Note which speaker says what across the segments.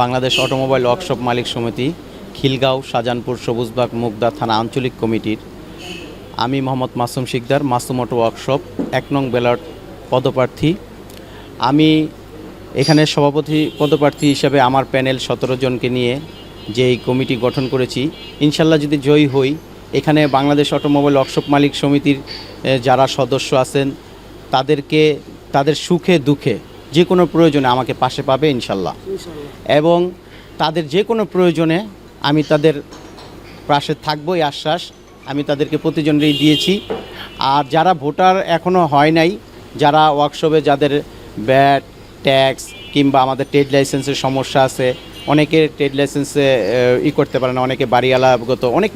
Speaker 1: Bangladesh automobile workshop মালিক সমিতি, খিলগাঁও, শাহজাহানপুর, সবুজবাগ, মুগদা থানা আঞ্চলিক কমিটির আমি মোহাম্মদ মাসুম শিকদার, মাসুম অটো ওয়ার্কশপ 1 নং ব্যালট পদপ্রার্থী। আমি এখানে সভাপতি পদপ্রার্থী হিসেবে আমার প্যানেল 17 জনকে নিয়ে যে এই কমিটি গঠন করেছি, ইনশাল্লাহ যদি জয়ী হই, এখানে বাংলাদেশ অটোমোবাইল ওয়ার্কশপ মালিক সমিতির যারা সদস্য আছেন তাদেরকে তাদের সুখে দুঃখে যে কোনো প্রয়োজনে আমাকে পাশে পাবে ইনশাল্লাহ, এবং তাদের যে কোনো প্রয়োজনে আমি তাদের পাশে থাকবো এই আশ্বাস আমি তাদেরকে প্রতিজনেরই দিয়েছি। আর যারা ভোটার এখনও হয় নাই, যারা ওয়ার্কশপে যাদের ব্যাট, ট্যাক্স কিংবা আমাদের ট্রেড লাইসেন্সের সমস্যা আছে, অনেকে ট্রেড লাইসেন্সে করতে পারে না, অনেকে বাড়িওয়ালাগত অনেক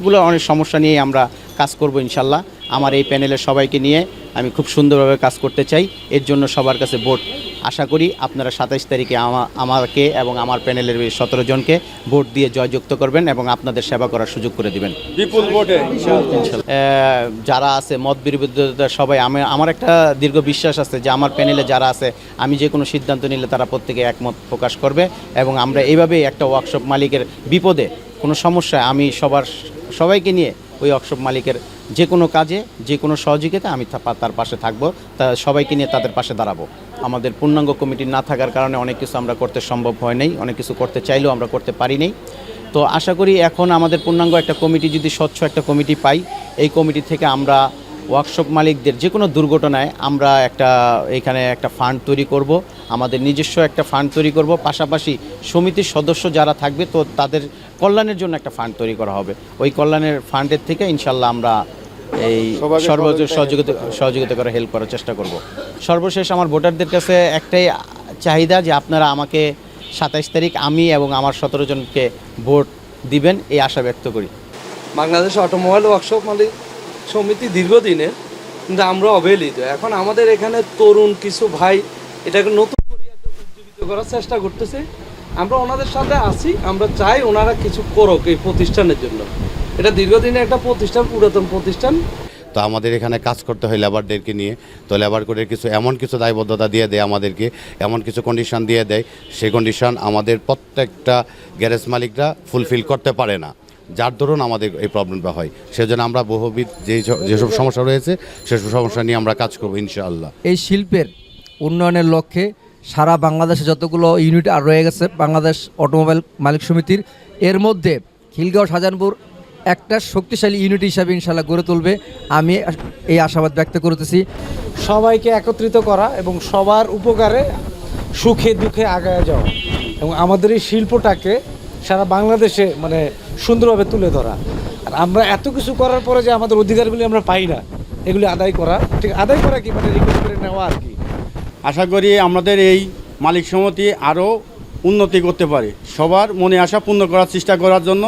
Speaker 1: সমস্যা নিয়ে আমরা কাজ করব ইনশাল্লাহ। আমার এই প্যানেলের সবাইকে নিয়ে আমি খুব সুন্দরভাবে কাজ করতে চাই। এর জন্য সবার কাছে ভোট আশা করি আপনারা 27 তারিখে আমাকে এবং আমার প্যানেলের 17 জনকে ভোট দিয়ে জয়যুক্ত করবেন এবং আপনাদের সেবা করার সুযোগ করে দিবেন বিপুল ভোটে ইনশাআল্লাহ। যারা আছে মত বিরোধিতা সবাই, আমার একটা দীর্ঘ বিশ্বাস আছে যে আমার প্যানেলে যারা আছে আমি যে কোনো সিদ্ধান্ত নিলে তারা প্রত্যেকে একমত প্রকাশ করবে, এবং আমরা এইভাবেই একটা ওয়ার্কশপ মালিকের বিপদে কোনো সমস্যায় আমি সবাইকে নিয়ে ওই ওয়ার্কশপ মালিকের যে কোনো কাজে যে কোনো সহযোগিতা আমি তার পাশে থাকবো, তা সবাইকে নিয়ে তাদের পাশে দাঁড়াবো। আমাদের পূর্ণাঙ্গ কমিটি না থাকার কারণে অনেক কিছু আমরা করতে সম্ভব হয় নাই, অনেক কিছু করতে চাইলেও আমরা করতে পারি নাই। তো আশা করি এখন আমাদের পূর্ণাঙ্গ একটা কমিটি, যদি স্বচ্ছ একটা কমিটি পাই, এই কমিটি থেকে আমরা ওয়ার্কশপ মালিকদের যে কোনো দুর্ঘটনায় আমরা এখানে একটা ফান্ড তৈরি করব, আমাদের নিজস্ব একটা ফান্ড তৈরি করব, পাশাপাশি সমিতির সদস্য যারা থাকবে তো তাদের কল্যাণের জন্য একটা ফান্ড তৈরি করা হবে। ওই কল্যাণের ফান্ডের থেকে ইনশাল্লাহ আমরা এই সর্বোচ্চ সহযোগিতা করে হেল্প করার চেষ্টা করব। সর্বশেষ আমার ভোটারদের কাছে একটাই চাহিদা যে আপনারা আমাকে 27 তারিখ আমি এবং আমার 17 জনকে ভোট দিবেন, এই আশা ব্যক্ত করি।
Speaker 2: বাংলাদেশ অটোমোবাইল ওয়ার্কশপ মালিক সমিতি দীর্ঘদিনের, কিন্তু আমরা অবহেলিত। এখন আমাদের এখানে তরুণ কিছু ভাই এটাকে নতুন করে উজ্জীবিত করার চেষ্টা করতেছে। আমরা ওনাদের সাথে আছি, আমরা চাই ওনারা কিছু করুক এই প্রতিষ্ঠানের জন্য। এটা দীর্ঘদিনের একটা প্রতিষ্ঠান, পুরাতন প্রতিষ্ঠান।
Speaker 3: তো আমাদের এখানে কাজ করতে হয় লেবারদেরকে নিয়ে, তো লেবার করে এমন কিছু দায়বদ্ধতা দিয়ে দেয় আমাদেরকে, এমন কিছু কন্ডিশন দিয়ে দেয়, সেই কন্ডিশন আমাদের প্রত্যেকটা গ্যারেজ মালিকরা ফুলফিল করতে পারে না, যার দরুন আমাদের এই প্রবলেমটা হয়। সেজন্য আমরা বহুবিধ যেসব সমস্যা রয়েছে সেসব সমস্যা নিয়ে আমরা কাজ করবো ইনশাআল্লাহ।
Speaker 4: এই শিল্পের উন্নয়নের লক্ষ্যে সারা বাংলাদেশে যতগুলো ইউনিট আর রয়ে গেছে বাংলাদেশ অটোমোবাইল মালিক সমিতির, এর মধ্যে খিলগাঁও, শাহজাহানপুর একটা শক্তিশালী ইউনিট হিসাবে ইনশাআল্লাহ গড়ে তুলবে, আমি এই আশাবাদ ব্যক্ত করতেছি।
Speaker 5: সবাইকে একত্রিত করা এবং সবার উপকারে সুখে দুঃখে আগায় যাওয়া, এবং আমাদের এই শিল্পটাকে সারা বাংলাদেশে সুন্দরভাবে তুলে ধরা। আর আমরা এত কিছু করার পরে যে আমাদের অধিকারগুলি আমরা পাই না, এগুলি আদায় করা, ঠিক আদায় করা কি রিকোয়েস্ট করে নেওয়া আর কি।
Speaker 6: আশা করি আমাদের এই মালিক সমিতি আরও উন্নতি করতে পারে, সবার মনে আশা পূর্ণ করার চেষ্টা করার জন্য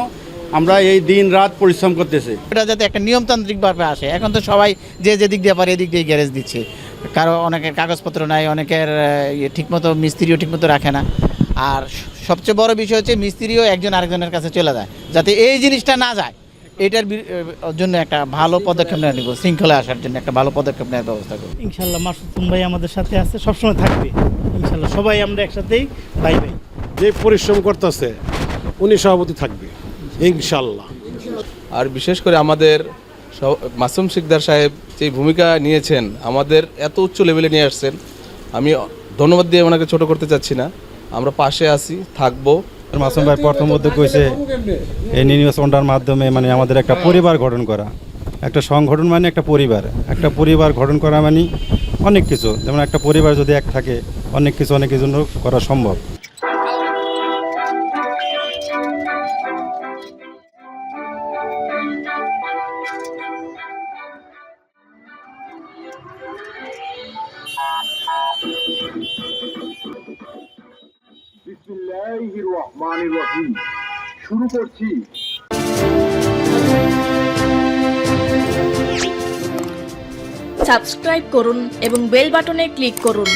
Speaker 6: আমরা এই দিন রাত পরিশ্রম করতেছি।
Speaker 7: এটা যাতে একটা নিয়মতান্ত্রিকভাবে আসে। এখন তো সবাই যে দিক দিয়ে পারে এদিক দিয়ে গ্যারেজ দিচ্ছে, কারো অনেকের কাগজপত্র নাই, অনেকের ঠিকমতো মিস্ত্রিও ঠিকমতো রাখে না। আর সবচেয়ে বড় বিষয় হচ্ছে মিস্ত্রিও একজন আরেকজনের কাছে চলে যায়, যাতে এই জিনিসটা না যায় এটার জন্য একটা ভালো পদক্ষেপ নেওয়া নিব, শৃঙ্খলা আসার জন্য একটা ভালো পদক্ষেপ নেওয়ার ব্যবস্থা করব
Speaker 8: ইনশাল্লাহ। মাসুম ভাই আমাদের সাথে আছে, সবসময় থাকবে ইনশাল্লাহ। সবাই আমরা একসাথেই ভাই
Speaker 9: যে পরিশ্রম করতেছে উনি সভাপতি থাকবে ইনশাল্লাহ।
Speaker 10: আর বিশেষ করে আমাদের মাসুম শিকদার সাহেব যে ভূমিকা নিয়েছেন, আমাদের এত উচ্চ লেভেলে নিয়ে আসছেন, আমি ধন্যবাদ দিয়ে ওনাকে ছোট করতে চাচ্ছি না। আমরা পাশে আছি, থাকবো।
Speaker 11: মাসুম ভাই প্রথম উদ্যোগ হয়েছে এই নির্বাচনটার মাধ্যমে আমাদের একটা পরিবার গঠন করা, একটা সংগঠন একটা পরিবার গঠন করা অনেক কিছু। যেমন একটা পরিবার যদি এক থাকে অনেক কিছু করা সম্ভব।
Speaker 12: বিসমিল্লাহির রহমানির রহিম। শুরু করছি।
Speaker 13: সাবস্ক্রাইব করুন এবং বেল বাটনে ক্লিক করুন।